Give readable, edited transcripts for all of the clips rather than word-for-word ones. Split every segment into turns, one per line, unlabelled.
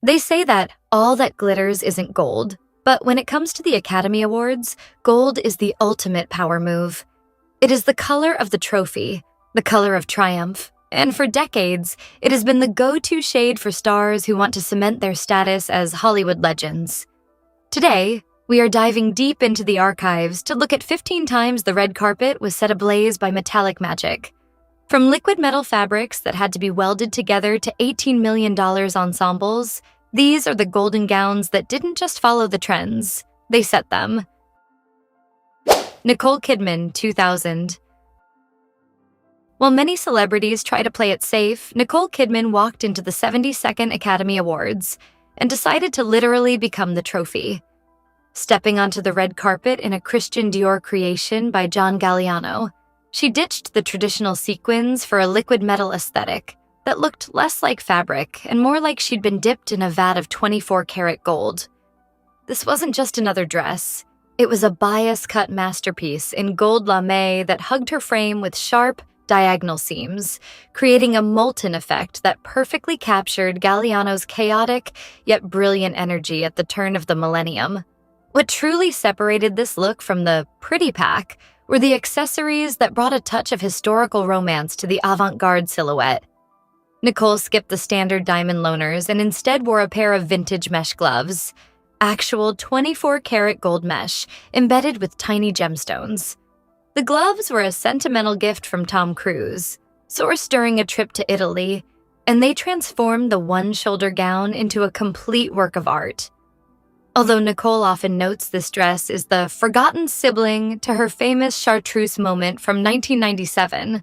They say that all that glitters isn't gold, but when it comes to the Academy Awards, gold is the ultimate power move. It is the color of the trophy, the color of triumph, and for decades, it has been the go-to shade for stars who want to cement their status as Hollywood legends. Today, we are diving deep into the archives to look at 15 times the red carpet was set ablaze by metallic magic. From liquid metal fabrics that had to be welded together to $18 million ensembles, these are the golden gowns that didn't just follow the trends, they set them. Nicole Kidman, 2000. While many celebrities try to play it safe, Nicole Kidman walked into the 72nd Academy Awards and decided to literally become the trophy. Stepping onto the red carpet in a Christian Dior creation by John Galliano, she ditched the traditional sequins for a liquid metal aesthetic that looked less like fabric and more like she'd been dipped in a vat of 24-karat gold. This wasn't just another dress. It was a bias-cut masterpiece in gold lame that hugged her frame with sharp, diagonal seams, creating a molten effect that perfectly captured Galliano's chaotic yet brilliant energy at the turn of the millennium. What truly separated this look from the pretty pack were the accessories that brought a touch of historical romance to the avant-garde silhouette. Nicole skipped the standard diamond loners and instead wore a pair of vintage mesh gloves, actual 24-karat gold mesh embedded with tiny gemstones. The gloves were a sentimental gift from Tom Cruise, sourced during a trip to Italy, and they transformed the one-shoulder gown into a complete work of art. Although Nicole often notes this dress is the forgotten sibling to her famous chartreuse moment from 1997,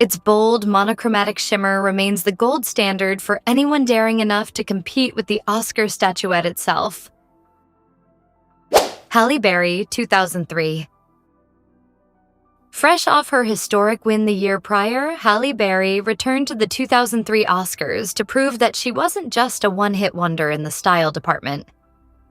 its bold, monochromatic shimmer remains the gold standard for anyone daring enough to compete with the Oscar statuette itself. Halle Berry, 2003. Fresh off her historic win the year prior, Halle Berry returned to the 2003 Oscars to prove that she wasn't just a one-hit wonder in the style department.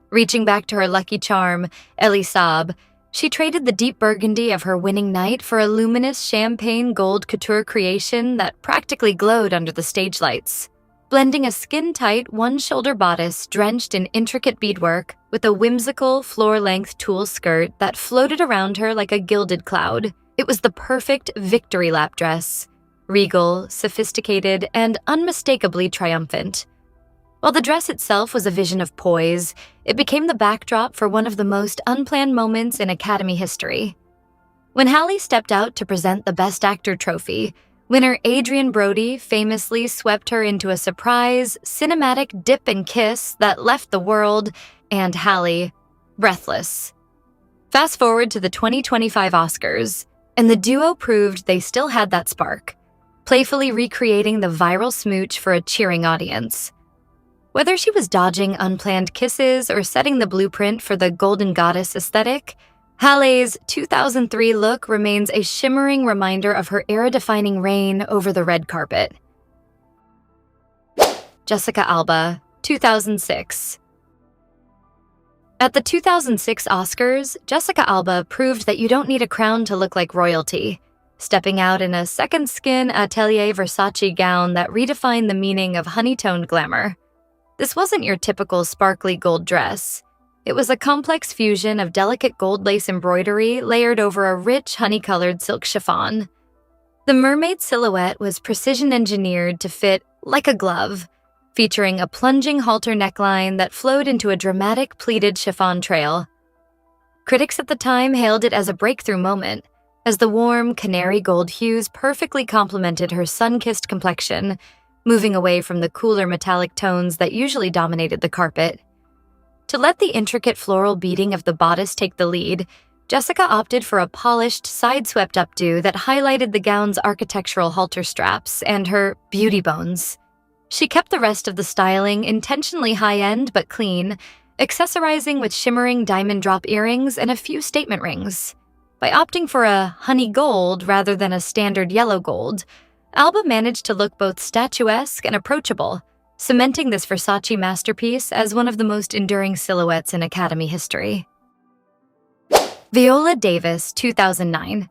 Reaching back to her lucky charm, Elisab, she traded the deep burgundy of her winning night for a luminous champagne gold couture creation that practically glowed under the stage lights, blending a skin-tight one-shoulder bodice drenched in intricate beadwork with a whimsical floor-length tulle skirt that floated around her like a gilded cloud. It was the perfect victory lap dress, regal, sophisticated, and unmistakably triumphant. While the dress itself was a vision of poise, it became the backdrop for one of the most unplanned moments in Academy history. When Halle stepped out to present the Best Actor trophy, winner Adrien Brody famously swept her into a surprise, cinematic dip and kiss that left the world, and Halle, breathless. Fast forward to the 2025 Oscars, and the duo proved they still had that spark, playfully recreating the viral smooch for a cheering audience. Whether she was dodging unplanned kisses or setting the blueprint for the Golden Goddess aesthetic, Halle's 2003 look remains a shimmering reminder of her era-defining reign over the red carpet. Jessica Alba, 2006. At the 2006 Oscars, Jessica Alba proved that you don't need a crown to look like royalty, stepping out in a second skin Atelier Versace gown that redefined the meaning of honey-toned glamour. This wasn't your typical sparkly gold dress. It was a complex fusion of delicate gold lace embroidery layered over a rich honey-colored silk chiffon. The mermaid silhouette was precision-engineered to fit like a glove, featuring a plunging halter neckline that flowed into a dramatic pleated chiffon trail. Critics at the time hailed it as a breakthrough moment, as the warm canary gold hues perfectly complemented her sun-kissed complexion, moving away from the cooler metallic tones that usually dominated the carpet. To let the intricate floral beading of the bodice take the lead, Jessica opted for a polished, side-swept updo that highlighted the gown's architectural halter straps and her beauty bones. She kept the rest of the styling intentionally high-end but clean, accessorizing with shimmering diamond drop earrings and a few statement rings. By opting for a honey gold rather than a standard yellow gold, Alba managed to look both statuesque and approachable, cementing this Versace masterpiece as one of the most enduring silhouettes in Academy history. Viola Davis, 2009.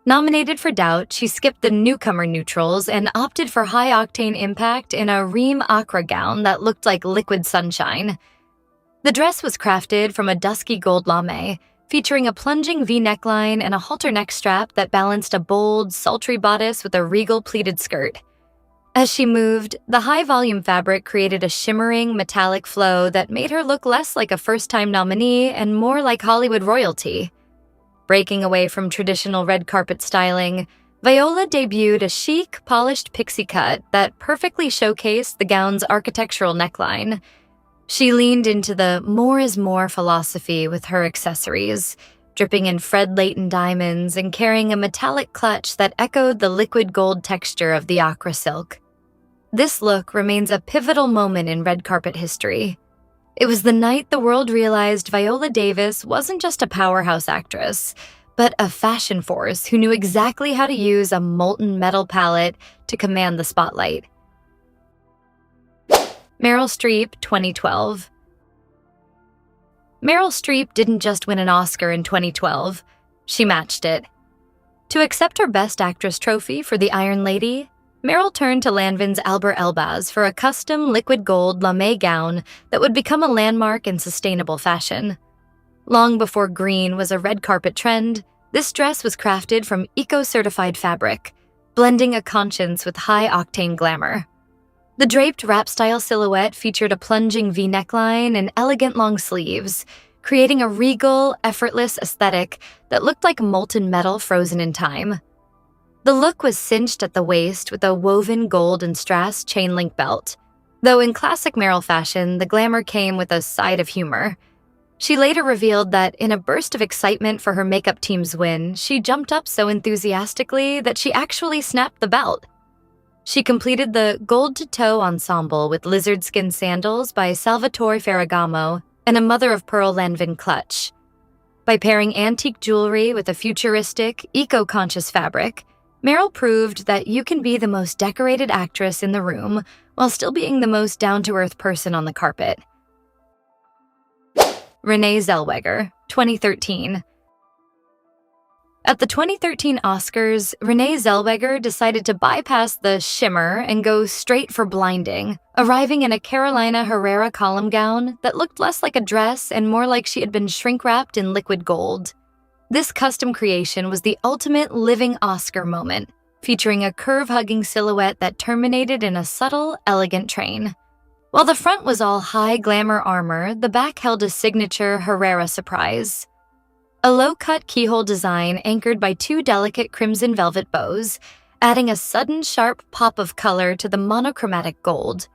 Nominated for Doubt, she skipped the newcomer neutrals and opted for high-octane impact in a ream ochre gown that looked like liquid sunshine. The dress was crafted from a dusky gold lame, featuring a plunging V neckline and a halter neck strap that balanced a bold, sultry bodice with a regal pleated skirt. As she moved, the high-volume fabric created a shimmering, metallic flow that made her look less like a first-time nominee and more like Hollywood royalty. Breaking away from traditional red carpet styling, Viola debuted a chic, polished pixie cut that perfectly showcased the gown's architectural neckline. She leaned into the more is more philosophy with her accessories, dripping in Fred-Leighton diamonds and carrying a metallic clutch that echoed the liquid gold texture of the ochre silk. This look remains a pivotal moment in red carpet history. It was the night the world realized Viola Davis wasn't just a powerhouse actress, but a fashion force who knew exactly how to use a molten metal palette to command the spotlight. Meryl Streep, 2012. Meryl Streep didn't just win an Oscar in 2012, she matched it. To accept her Best Actress trophy for The Iron Lady, Meryl turned to Lanvin's Alba for a custom liquid gold lame gown that would become a landmark in sustainable fashion. Long before green was a red carpet trend, this dress was crafted from eco-certified fabric, blending a conscience with high-octane glamour. The draped wrap-style silhouette featured a plunging V neckline and elegant long sleeves, creating a regal, effortless aesthetic that looked like molten metal frozen in time. The look was cinched at the waist with a woven gold and strass chain-link belt, though in classic Meryl fashion, the glamour came with a side of humor. She later revealed that in a burst of excitement for her makeup team's win, she jumped up so enthusiastically that she actually snapped the belt. She completed the gold-to-toe ensemble with lizard skin sandals by Salvatore Ferragamo and a mother-of-pearl Lanvin clutch. By pairing antique jewelry with a futuristic, eco-conscious fabric, Meryl proved that you can be the most decorated actress in the room while still being the most down-to-earth person on the carpet. Renee Zellweger, 2013. At the 2013 Oscars, Renee Zellweger decided to bypass the shimmer and go straight for blinding, arriving in a Carolina Herrera column gown that looked less like a dress and more like she had been shrink-wrapped in liquid gold. This custom creation was the ultimate living Oscar moment, featuring a curve-hugging silhouette that terminated in a subtle, elegant train. While the front was all high glamour armor, the back held a signature Herrera surprise. A low-cut keyhole design anchored by two delicate crimson velvet bows, adding a sudden sharp pop of color to the monochromatic gold.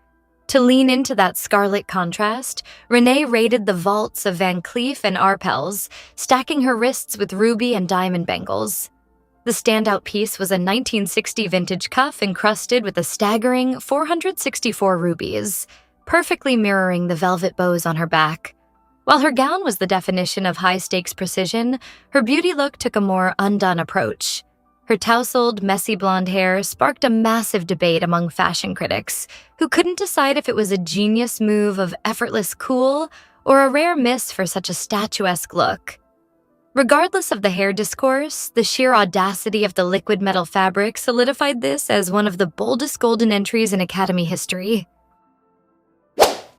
To lean into that scarlet contrast, Renee raided the vaults of Van Cleef and Arpels, stacking her wrists with ruby and diamond bangles. The standout piece was a 1960 vintage cuff encrusted with a staggering 464 rubies, perfectly mirroring the velvet bows on her back. While her gown was the definition of high-stakes precision, her beauty look took a more undone approach. Her tousled, messy blonde hair sparked a massive debate among fashion critics, who couldn't decide if it was a genius move of effortless cool or a rare miss for such a statuesque look. Regardless of the hair discourse, the sheer audacity of the liquid metal fabric solidified this as one of the boldest golden entries in Academy history.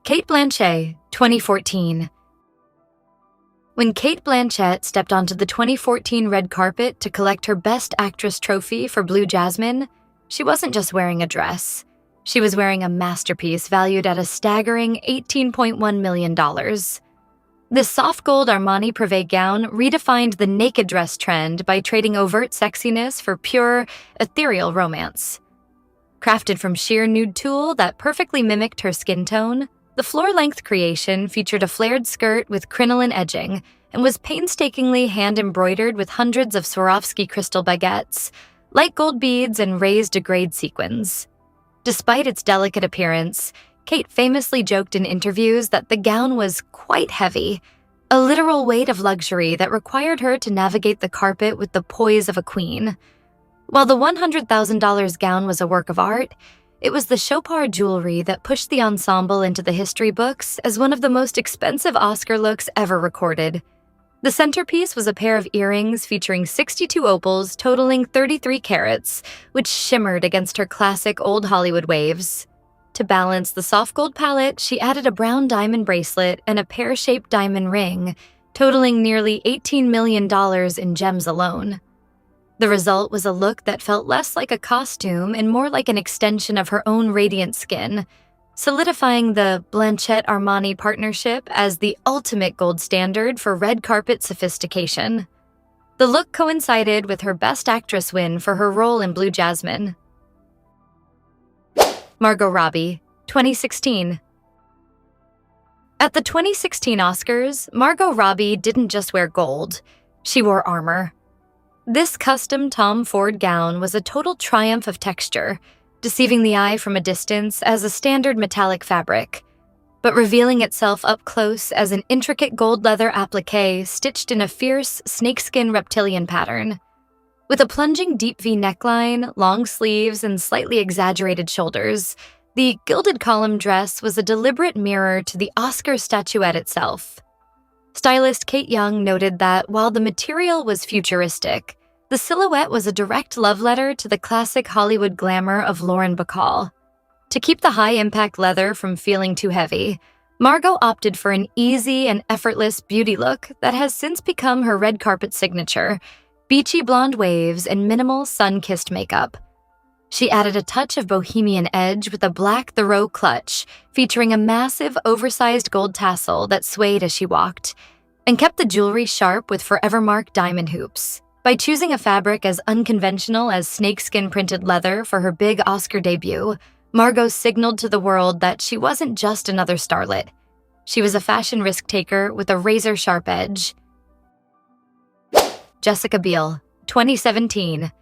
Cate Blanchett, 2014. When Cate Blanchett stepped onto the 2014 red carpet to collect her Best Actress trophy for Blue Jasmine, she wasn't just wearing a dress. She was wearing a masterpiece valued at a staggering $18.1 million. This soft gold Armani Privé gown redefined the naked dress trend by trading overt sexiness for pure, ethereal romance. Crafted from sheer nude tulle that perfectly mimicked her skin tone, the floor-length creation featured a flared skirt with crinoline edging and was painstakingly hand-embroidered with hundreds of Swarovski crystal baguettes, light gold beads, and raised degraded sequins. Despite its delicate appearance, Cate famously joked in interviews that the gown was quite heavy, a literal weight of luxury that required her to navigate the carpet with the poise of a queen. While the $100,000 gown was a work of art, it was the Chopard jewelry that pushed the ensemble into the history books as one of the most expensive Oscar looks ever recorded. The centerpiece was a pair of earrings featuring 62 opals totaling 33 carats, which shimmered against her classic old Hollywood waves. To balance the soft gold palette, she added a brown diamond bracelet and a pear-shaped diamond ring, totaling nearly $18 million in gems alone. The result was a look that felt less like a costume and more like an extension of her own radiant skin, solidifying the Blanchett-Armani partnership as the ultimate gold standard for red carpet sophistication. The look coincided with her Best Actress win for her role in Blue Jasmine. Margot Robbie, 2016. At the 2016 Oscars, Margot Robbie didn't just wear gold, she wore armor. This custom Tom Ford gown was a total triumph of texture, deceiving the eye from a distance as a standard metallic fabric, but revealing itself up close as an intricate gold leather applique stitched in a fierce snakeskin reptilian pattern. With a plunging deep V neckline, long sleeves, and slightly exaggerated shoulders, the gilded column dress was a deliberate mirror to the Oscar statuette itself. Stylist Kate Young noted that while the material was futuristic, the silhouette was a direct love letter to the classic Hollywood glamour of Lauren Bacall. To keep the high-impact leather from feeling too heavy, Margot opted for an easy and effortless beauty look that has since become her red carpet signature: beachy blonde waves and minimal sun-kissed makeup. She added a touch of bohemian edge with a black Thoreau clutch featuring a massive, oversized gold tassel that swayed as she walked, and kept the jewelry sharp with forever-marked diamond hoops. By choosing a fabric as unconventional as snakeskin-printed leather for her big Oscar debut, Margot signaled to the world that she wasn't just another starlet. She was a fashion risk-taker with a razor-sharp edge. Jessica Biel, 2017.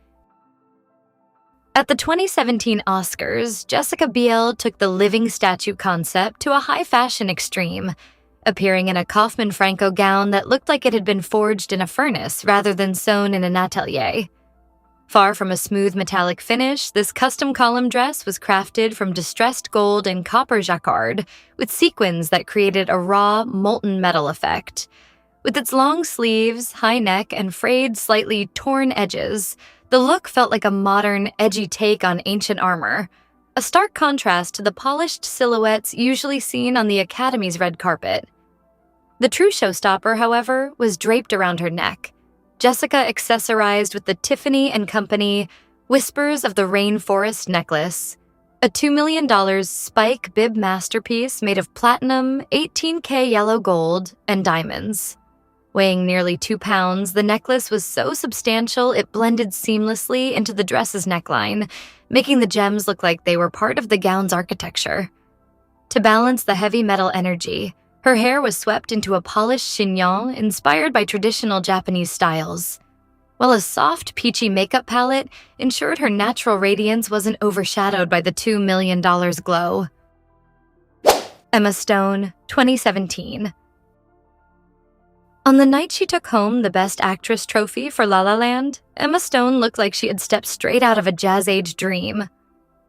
At the 2017 Oscars, Jessica Biel took the living statue concept to a high-fashion extreme, appearing in a Kaufman Franco gown that looked like it had been forged in a furnace rather than sewn in an atelier. Far from a smooth metallic finish, this custom column dress was crafted from distressed gold and copper jacquard, with sequins that created a raw, molten metal effect. With its long sleeves, high neck, and frayed, slightly torn edges, the look felt like a modern, edgy take on ancient armor, a stark contrast to the polished silhouettes usually seen on the Academy's red carpet. The true showstopper, however, was draped around her neck. Jessica accessorized with the Tiffany & Company Whispers of the Rainforest necklace, a $2 million spike bib masterpiece made of platinum, 18K yellow gold, and diamonds. Weighing nearly 2 pounds, the necklace was so substantial it blended seamlessly into the dress's neckline, making the gems look like they were part of the gown's architecture. To balance the heavy metal energy, her hair was swept into a polished chignon inspired by traditional Japanese styles, while a soft, peachy makeup palette ensured her natural radiance wasn't overshadowed by the $2 million glow. Emma Stone, 2017. On the night she took home the Best Actress trophy for La La Land, Emma Stone looked like she had stepped straight out of a jazz-age dream.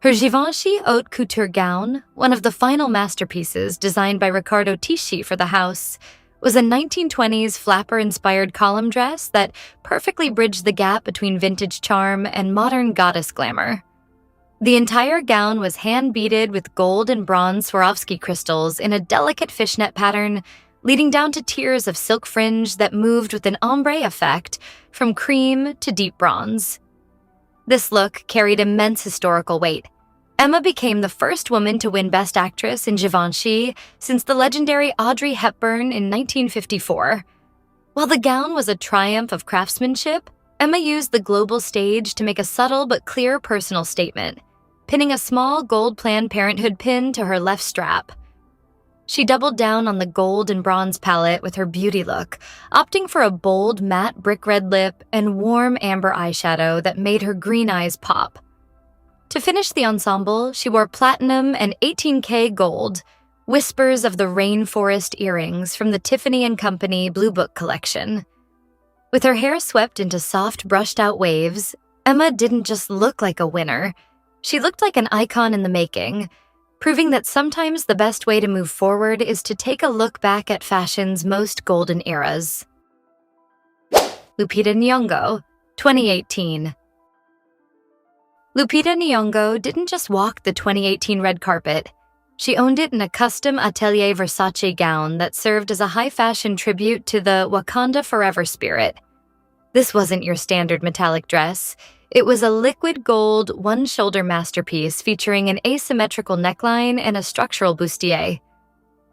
Her Givenchy haute couture gown, one of the final masterpieces designed by Riccardo Tisci for the house, was a 1920s flapper-inspired column dress that perfectly bridged the gap between vintage charm and modern goddess glamour. The entire gown was hand-beaded with gold and bronze Swarovski crystals in a delicate fishnet pattern, leading down to tiers of silk fringe that moved with an ombre effect from cream to deep bronze. This look carried immense historical weight. Emma became the first woman to win Best Actress in Givenchy since the legendary Audrey Hepburn in 1954. While the gown was a triumph of craftsmanship, Emma used the global stage to make a subtle but clear personal statement, pinning a small gold Planned Parenthood pin to her left strap. She doubled down on the gold and bronze palette with her beauty look, opting for a bold matte brick red lip and warm amber eyeshadow that made her green eyes pop. To finish the ensemble, she wore platinum and 18K gold, Whispers of the Rainforest earrings from the Tiffany & Company Blue Book collection. With her hair swept into soft, brushed-out waves, Emma didn't just look like a winner. She looked like an icon in the making, proving that sometimes the best way to move forward is to take a look back at fashion's most golden eras. Lupita Nyong'o, 2018. Lupita Nyong'o didn't just walk the 2018 red carpet. She owned it in a custom Atelier Versace gown that served as a high-fashion tribute to the Wakanda Forever spirit. This wasn't your standard metallic dress. It was a liquid gold, one-shoulder masterpiece featuring an asymmetrical neckline and a structural bustier.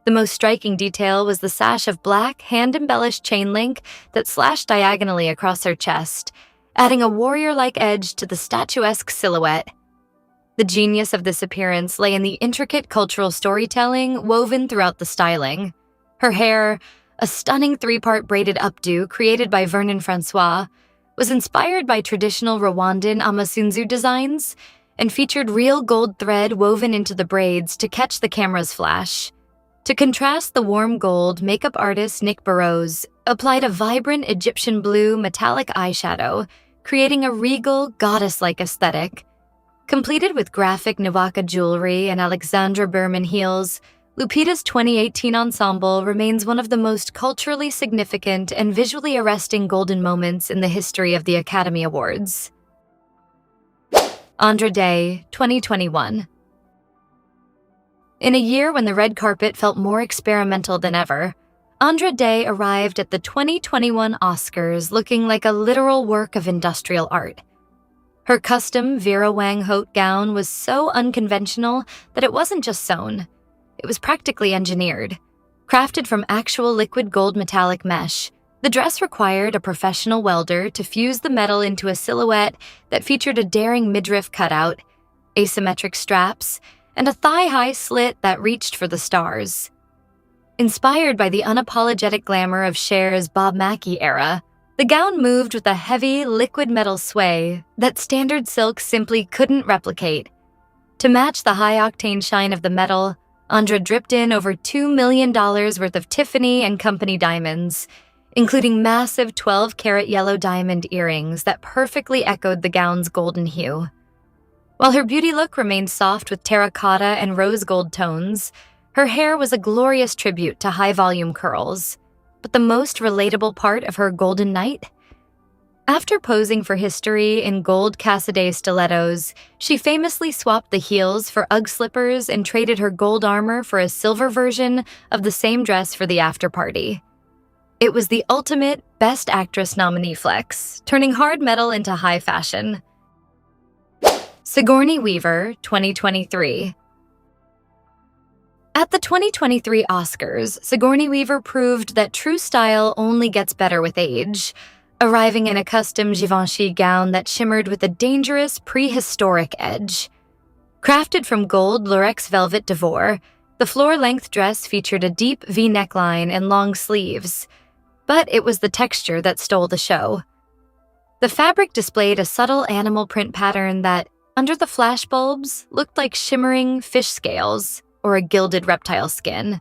The most striking detail was the sash of black, hand-embellished chain link that slashed diagonally across her chest, adding a warrior-like edge to the statuesque silhouette. The genius of this appearance lay in the intricate cultural storytelling woven throughout the styling. Her hair, a stunning three-part braided updo created by Vernon Francois, was inspired by traditional Rwandan Amasunzu designs and featured real gold thread woven into the braids to catch the camera's flash. To contrast the warm gold, makeup artist Nick Burrows applied a vibrant Egyptian blue metallic eyeshadow, creating a regal, goddess-like aesthetic. Completed with graphic Nawaka jewelry and Alexandra Berman heels, Lupita's 2018 ensemble remains one of the most culturally significant and visually arresting golden moments in the history of the Academy Awards. Andra Day, 2021. In a year when the red carpet felt more experimental than ever, Andra Day arrived at the 2021 Oscars looking like a literal work of industrial art. Her custom Vera Wang haute gown was so unconventional that it wasn't just sewn. It was practically engineered. Crafted from actual liquid gold metallic mesh, the dress required a professional welder to fuse the metal into a silhouette that featured a daring midriff cutout, asymmetric straps, and a thigh-high slit that reached for the stars. Inspired by the unapologetic glamour of Cher's Bob Mackie era, the gown moved with a heavy, liquid metal sway that standard silk simply couldn't replicate. To match the high-octane shine of the metal, Andra dripped in over $2 million worth of Tiffany & Company diamonds, including massive 12-karat yellow diamond earrings that perfectly echoed the gown's golden hue. While her beauty look remained soft with terracotta and rose gold tones, her hair was a glorious tribute to high-volume curls. But the most relatable part of her golden night? After posing for history in gold Cassidy stilettos, she famously swapped the heels for Ugg slippers and traded her gold armor for a silver version of the same dress for the after-party. It was the ultimate Best Actress nominee flex, turning hard metal into high fashion. Sigourney Weaver, 2023. At the 2023 Oscars, Sigourney Weaver proved that true style only gets better with age, arriving in a custom Givenchy gown that shimmered with a dangerous, prehistoric edge. Crafted from gold lurex velvet d'Avour, the floor-length dress featured a deep V neckline and long sleeves, but it was the texture that stole the show. The fabric displayed a subtle animal print pattern that, under the flashbulbs, looked like shimmering fish scales or a gilded reptile skin.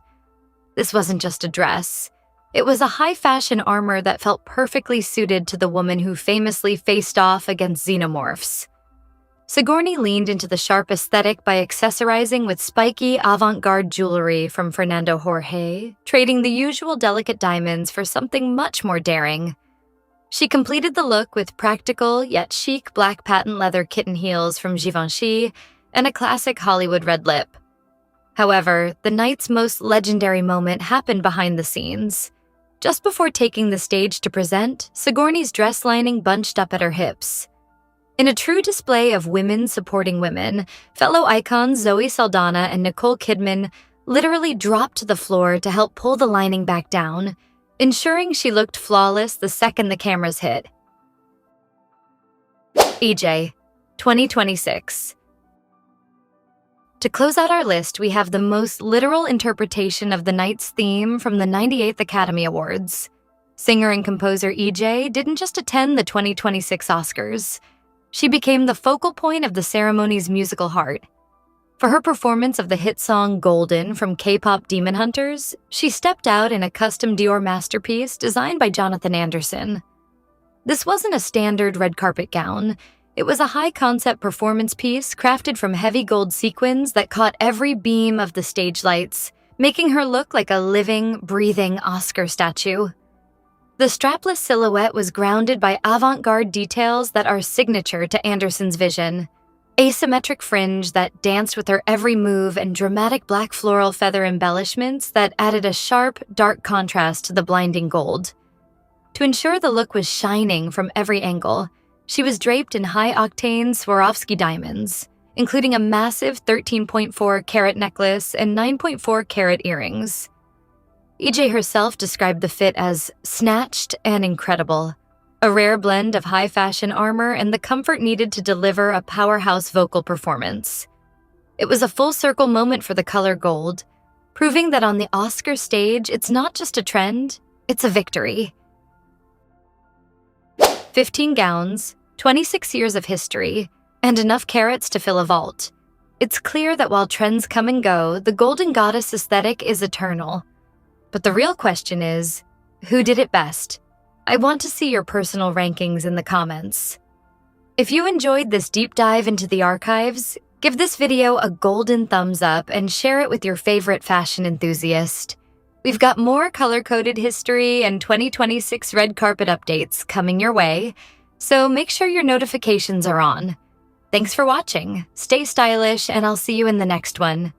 This wasn't just a dress. It was a high-fashion armor that felt perfectly suited to the woman who famously faced off against xenomorphs. Sigourney leaned into the sharp aesthetic by accessorizing with spiky avant-garde jewelry from Fernando Jorge, trading the usual delicate diamonds for something much more daring. She completed the look with practical yet chic black patent leather kitten heels from Givenchy and a classic Hollywood red lip. However, the night's most legendary moment happened behind the scenes. Just before taking the stage to present, Sigourney's dress lining bunched up at her hips. In a true display of women supporting women, fellow icons Zoe Saldana and Nicole Kidman literally dropped to the floor to help pull the lining back down, ensuring she looked flawless the second the cameras hit. Ejae, 2026. To close out our list, we have the most literal interpretation of the night's theme from the 98th Academy Awards. Singer and composer Ejae didn't just attend the 2026 Oscars. She became the focal point of the ceremony's musical heart. For her performance of the hit song Golden from K-pop Demon Hunters, she stepped out in a custom Dior masterpiece designed by Jonathan Anderson. This wasn't a standard red carpet gown. It was a high-concept performance piece crafted from heavy gold sequins that caught every beam of the stage lights, making her look like a living, breathing Oscar statue. The strapless silhouette was grounded by avant-garde details that are signature to Anderson's vision. Asymmetric fringe that danced with her every move and dramatic black floral feather embellishments that added a sharp, dark contrast to the blinding gold. To ensure the look was shining from every angle, she was draped in high-octane Swarovski diamonds, including a massive 13.4-carat necklace and 9.4-carat earrings. Ejae herself described the fit as snatched and incredible, a rare blend of high-fashion armor and the comfort needed to deliver a powerhouse vocal performance. It was a full-circle moment for the color gold, proving that on the Oscar stage, it's not just a trend, it's a victory. 15 gowns, 26 years of history, and enough carats to fill a vault. It's clear that while trends come and go, the Golden Goddess aesthetic is eternal. But the real question is, who did it best? I want to see your personal rankings in the comments. If you enjoyed this deep dive into the archives, give this video a golden thumbs up and share it with your favorite fashion enthusiast. We've got more color-coded history and 2026 red carpet updates coming your way, so make sure your notifications are on. Thanks for watching, stay stylish, and I'll see you in the next one.